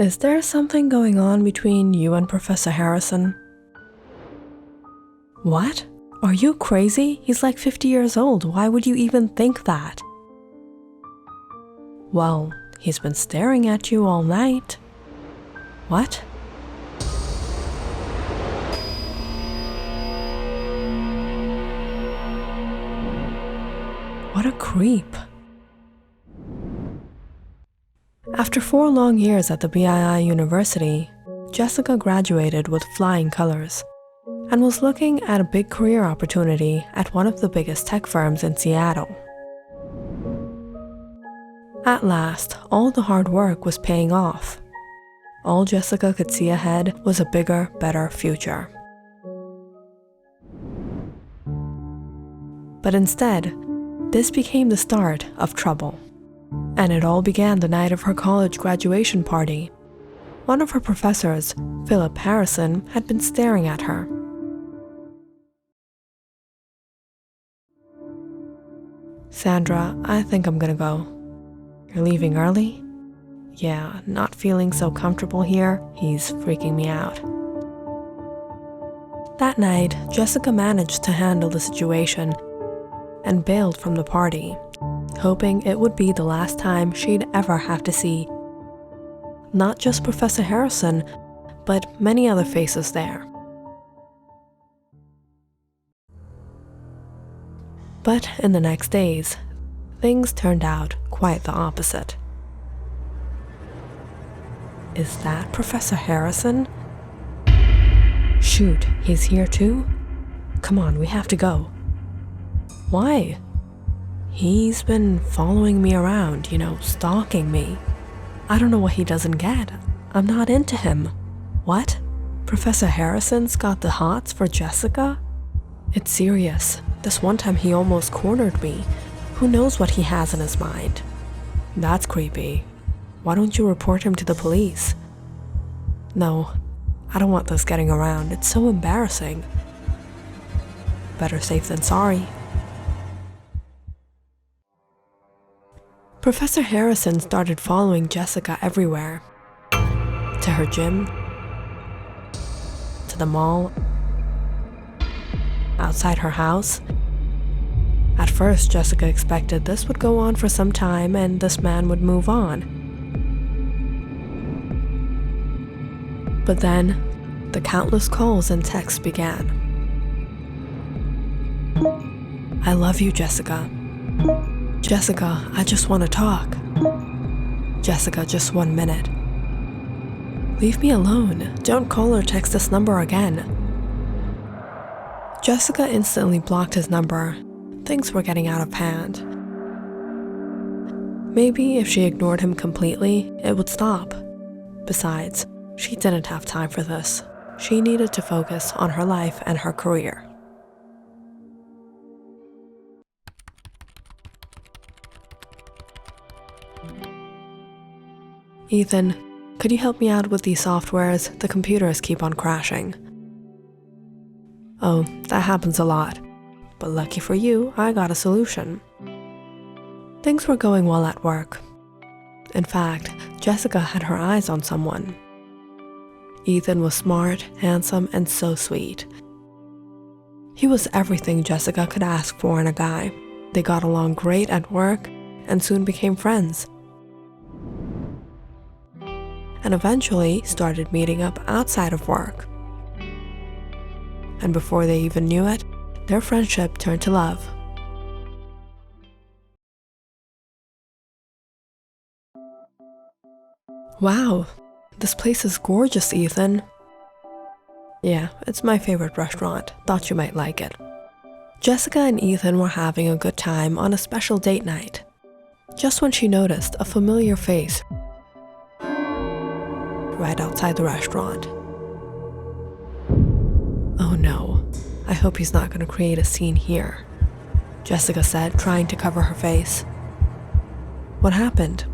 Is there something going on between you and Professor Harrison? What? Are you crazy? He's like 50 years old. Why would you even think that? Well, he's been staring at you all night. What? What a creep. After 4 long years at the BII University, Jessica graduated with flying colors and was looking at a big career opportunity at one of the biggest tech firms in Seattle. At last, all the hard work was paying off. All Jessica could see ahead was a bigger, better future. But instead, this became the start of trouble. And it all began the night of her college graduation party. One of her professors, Philip Harrison, had been staring at her. Sandra, I think I'm gonna go. You're leaving early? Yeah, not feeling so comfortable here. He's freaking me out. That night, Jessica managed to handle the situation and bailed from the party, hoping it would be the last time she'd ever have to see not just Professor Harrison, but many other faces there. But in the next days, things turned out quite the opposite. Is that Professor Harrison? Shoot, he's here too? Come on, we have to go. Why? He's been following me around, stalking me. I don't know what he doesn't get. I'm not into him. What? Professor Harrison's got the hots for Jessica? It's serious. This one time he almost cornered me. Who knows what he has in his mind? That's creepy. Why don't you report him to the police? No, I don't want this getting around. It's so embarrassing. Better safe than sorry. Professor Harrison started following Jessica everywhere. To her gym, to the mall, outside her house. At first, Jessica expected this would go on for some time and this man would move on. But then, the countless calls and texts began. I love you, Jessica. Jessica, I just want to talk. Jessica, just 1 minute. Leave me alone. Don't call or text this number again. Jessica instantly blocked his number. Things were getting out of hand. Maybe if she ignored him completely, it would stop. Besides, she didn't have time for this. She needed to focus on her life and her career. Ethan, could you help me out with these softwares? The computers keep on crashing. Oh, that happens a lot. But lucky for you, I got a solution. Things were going well at work. In fact, Jessica had her eyes on someone. Ethan was smart, handsome, and so sweet. He was everything Jessica could ask for in a guy. They got along great at work and soon became friends. And eventually started meeting up outside of work. And before they even knew it, their friendship turned to love. Wow, this place is gorgeous, Ethan. Yeah, it's my favorite restaurant. Thought you might like it. Jessica and Ethan were having a good time on a special date night. Just when she noticed a familiar face right outside the restaurant. Oh no, I hope he's not going to create a scene here, Jessica said, trying to cover her face. What happened?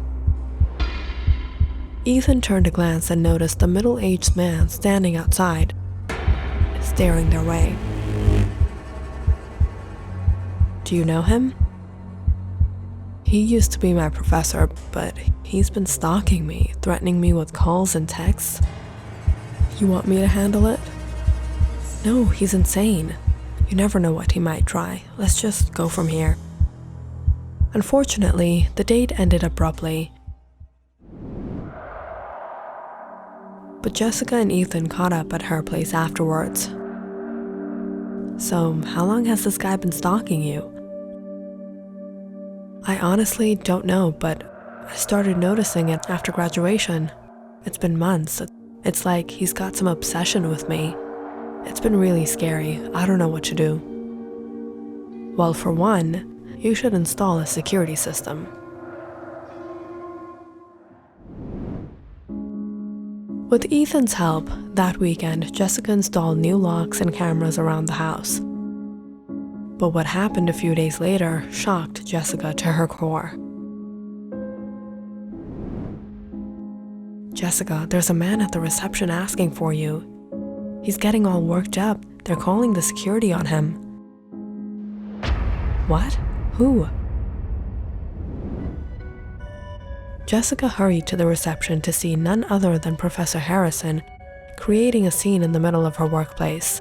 Ethan turned to glance and noticed a middle-aged man standing outside, staring their way. Do you know him? He used to be my professor, but he's been stalking me, threatening me with calls and texts. You want me to handle it? No, he's insane. You never know what he might try. Let's just go from here. Unfortunately, the date ended abruptly. But Jessica and Ethan caught up at her place afterwards. So, how long has this guy been stalking you? I honestly don't know, but I started noticing it after graduation. It's been months. It's like he's got some obsession with me. It's been really scary. I don't know what to do. Well, for one, you should install a security system. With Ethan's help, that weekend, Jessica installed new locks and cameras around the house. But what happened a few days later shocked Jessica to her core. Jessica, there's a man at the reception asking for you. He's getting all worked up. They're calling the security on him. What? Who? Jessica hurried to the reception to see none other than Professor Harrison creating a scene in the middle of her workplace.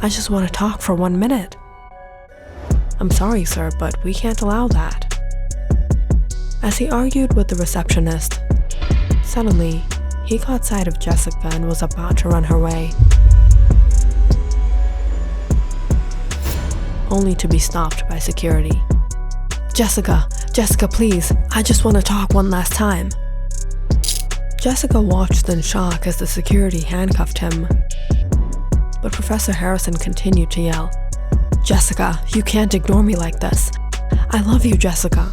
I just want to talk for 1 minute. I'm sorry, sir, but we can't allow that. As he argued with the receptionist, suddenly, he caught sight of Jessica and was about to run her way, only to be stopped by security. Jessica, please, I just want to talk one last time. Jessica watched in shock as the security handcuffed him, but Professor Harrison continued to yell, Jessica, you can't ignore me like this. I love you, Jessica.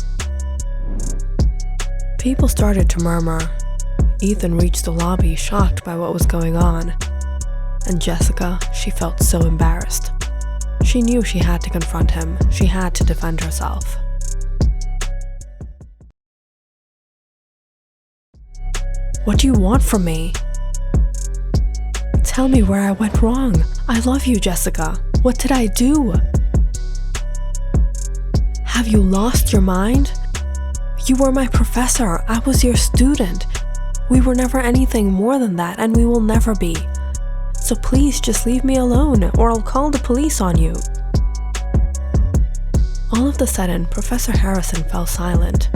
People started to murmur. Ethan reached the lobby, shocked by what was going on. And Jessica, she felt so embarrassed. She knew she had to confront him. She had to defend herself. What do you want from me? Tell me where I went wrong. I love you, Jessica. What did I do? Have you lost your mind? You were my professor. I was your student. We were never anything more than that, and we will never be. So please just leave me alone, or I'll call the police on you. All of a sudden, Professor Harrison fell silent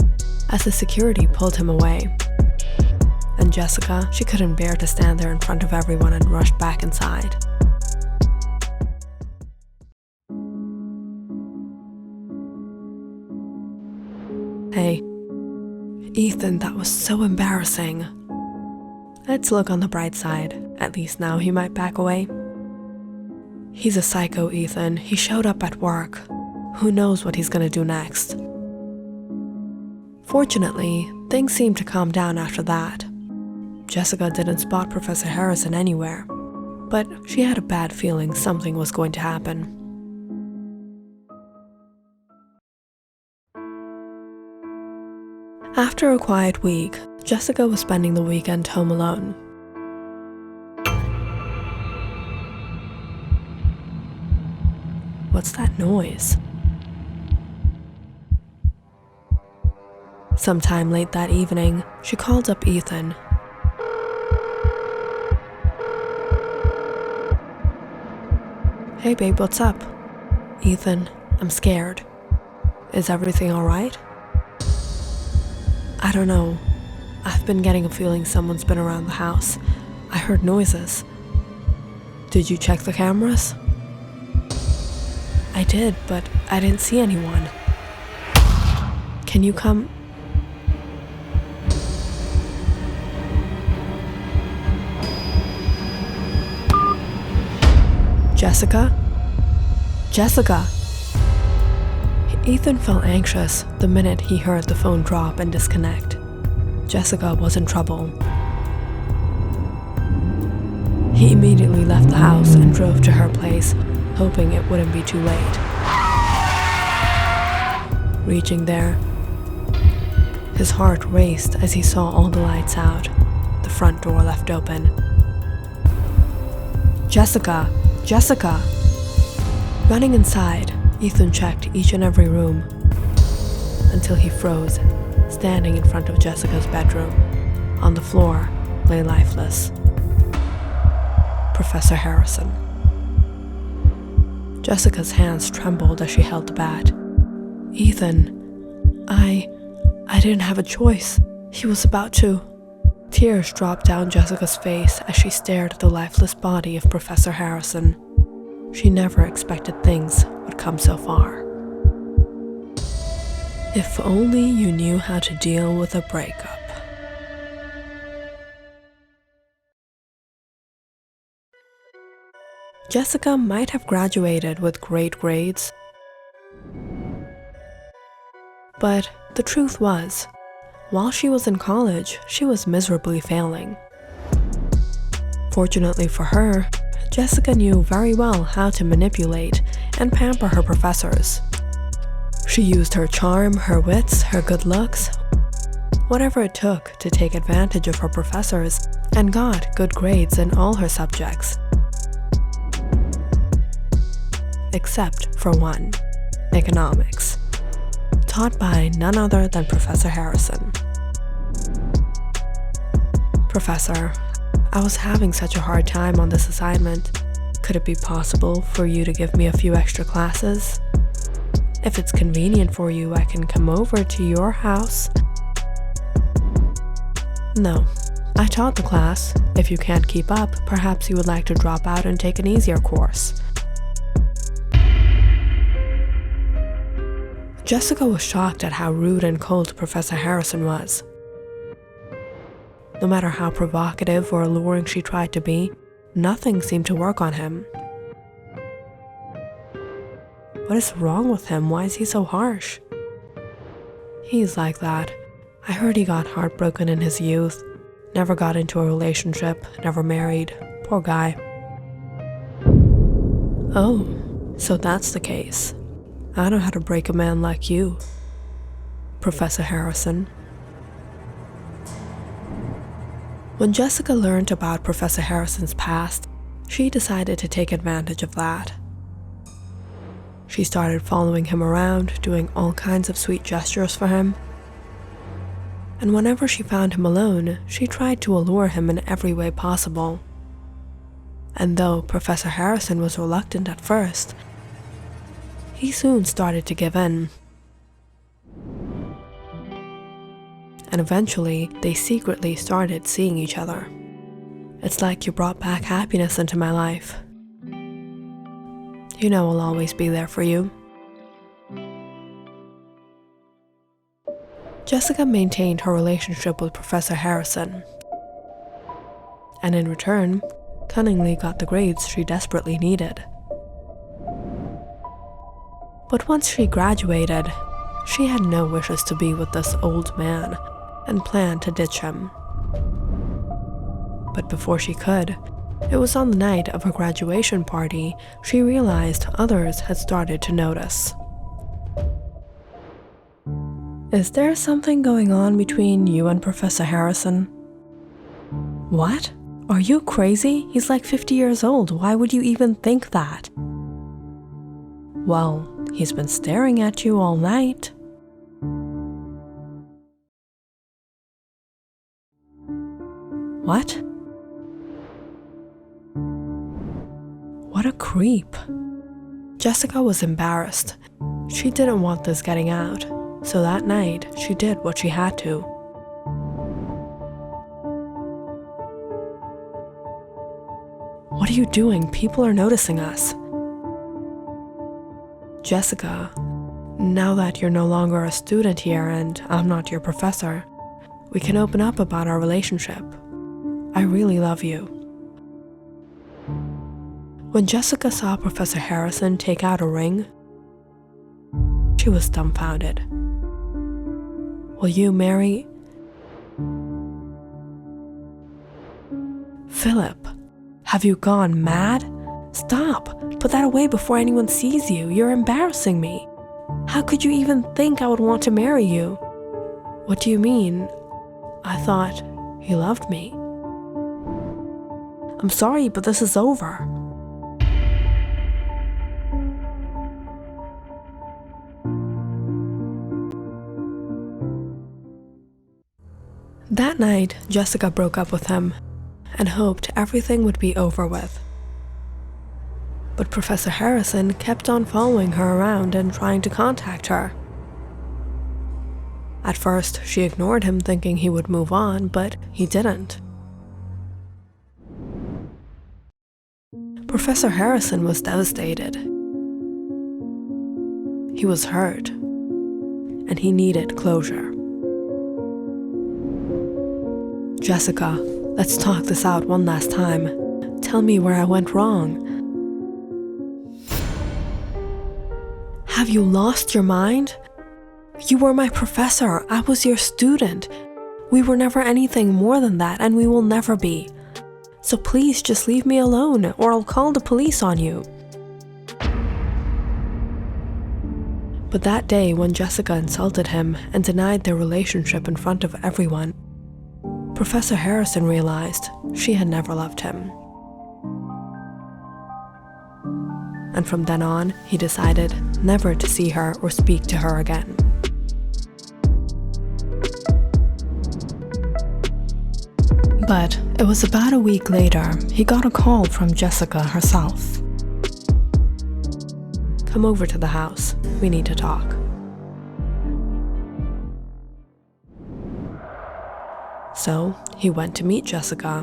as the security pulled him away. And Jessica, she couldn't bear to stand there in front of everyone and rushed back inside. Hey, Ethan, that was so embarrassing. Let's look on the bright side. At least now he might back away. He's a psycho, Ethan. He showed up at work. Who knows what he's gonna do next? Fortunately, things seemed to calm down after that. Jessica didn't spot Professor Harrison anywhere, but she had a bad feeling something was going to happen. After a quiet week, Jessica was spending the weekend home alone. What's that noise? Sometime late that evening, she called up Ethan. Hey babe, what's up? Ethan, I'm scared. Is everything alright? I don't know. I've been getting a feeling someone's been around the house. I heard noises. Did you check the cameras? I did, but I didn't see anyone. Can you come? Jessica? Jessica! Ethan felt anxious the minute he heard the phone drop and disconnect. Jessica was in trouble. He immediately left the house and drove to her place, hoping it wouldn't be too late. Reaching there, his heart raced as he saw all the lights out, the front door left open. Jessica! Jessica! Running inside, Ethan checked each and every room. until he froze, standing in front of Jessica's bedroom. On the floor, lay lifeless Professor Harrison. Jessica's hands trembled as she held the bat. Ethan, I didn't have a choice. He was about to. Tears dropped down Jessica's face as she stared at the lifeless body of Professor Harrison. She never expected things would come so far. If only you knew how to deal with a breakup. Jessica might have graduated with great grades, but the truth was, while she was in college, she was miserably failing. Fortunately for her, Jessica knew very well how to manipulate and pamper her professors. She used her charm, her wits, her good looks, whatever it took to take advantage of her professors, and got good grades in all her subjects. Except for one, economics, taught by none other than Professor Harrison. Professor, I was having such a hard time on this assignment. Could it be possible for you to give me a few extra classes? If it's convenient for you, I can come over to your house. No, I taught the class. If you can't keep up, perhaps you would like to drop out and take an easier course. Jessica was shocked at how rude and cold Professor Harrison was. No matter how provocative or alluring she tried to be, nothing seemed to work on him. What is wrong with him? Why is he so harsh? He's like that. I heard he got heartbroken in his youth, never got into a relationship, never married. Poor guy. Oh, so that's the case. I know how to break a man like you, Professor Harrison. When Jessica learned about Professor Harrison's past, she decided to take advantage of that. She started following him around, doing all kinds of sweet gestures for him. And whenever she found him alone, she tried to allure him in every way possible. And though Professor Harrison was reluctant at first, he soon started to give in. And eventually, they secretly started seeing each other. It's like you brought back happiness into my life. You know I'll always be there for you. Jessica maintained her relationship with Professor Harrison, and in return, cunningly got the grades she desperately needed. But once she graduated, she had no wishes to be with this old man and planned to ditch him. But before she could, it was on the night of her graduation party she realized others had started to notice. Is there something going on between you and Professor Harrison? What? Are you crazy? He's like 50 years old. Why would you even think that? Well, he's been staring at you all night. What? What a creep. Jessica was embarrassed. She didn't want this getting out, so that night she did what she had to. What are you doing? People are noticing us. Jessica, now that you're no longer a student here and I'm not your professor, we can open up about our relationship. I really love you. When Jessica saw Professor Harrison take out a ring, she was dumbfounded. Will you marry... Philip, have you gone mad? Stop! Put that away before anyone sees you. You're embarrassing me. How could you even think I would want to marry you? What do you mean? I thought he loved me. I'm sorry, but this is over. That night, Jessica broke up with him and hoped everything would be over with. But Professor Harrison kept on following her around and trying to contact her. At first, she ignored him, thinking he would move on, but he didn't. Professor Harrison was devastated. He was hurt, and he needed closure. Jessica, let's talk this out one last time. Tell me where I went wrong. Have you lost your mind? You were my professor. I was your student. We were never anything more than that, and we will never be. So please just leave me alone, or I'll call the police on you. But that day, when Jessica insulted him and denied their relationship in front of everyone, Professor Harrison realized she had never loved him. And from then on, he decided never to see her or speak to her again. But it was about a week later, he got a call from Jessica herself. Come over to the house. We need to talk. So he went to meet Jessica.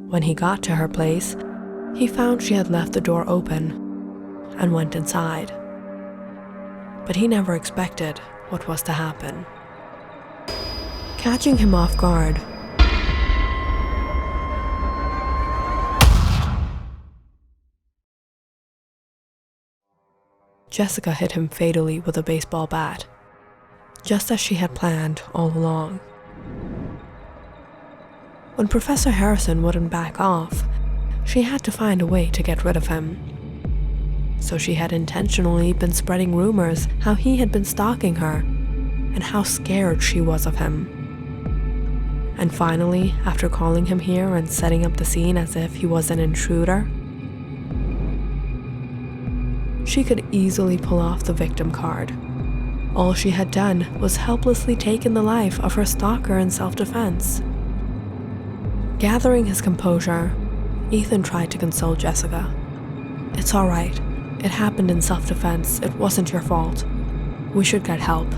When he got to her place, he found she had left the door open and went inside. But he never expected what was to happen. Catching him off guard, Jessica hit him fatally with a baseball bat, just as she had planned all along. When Professor Harrison wouldn't back off, she had to find a way to get rid of him. So she had intentionally been spreading rumors how he had been stalking her and how scared she was of him. And finally, after calling him here and setting up the scene as if he was an intruder, she could easily pull off the victim card. All she had done was helplessly taken the life of her stalker in self-defense. Gathering his composure, Ethan tried to console Jessica. It's all right. It happened in self-defense. It wasn't your fault. We should get help.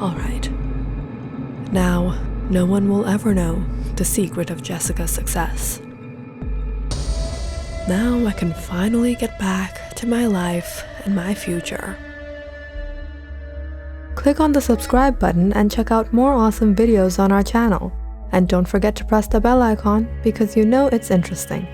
All right. Now, no one will ever know the secret of Jessica's success. Now I can finally get back to my life and my future. Click on the subscribe button and check out more awesome videos on our channel. And don't forget to press the bell icon because you know it's interesting.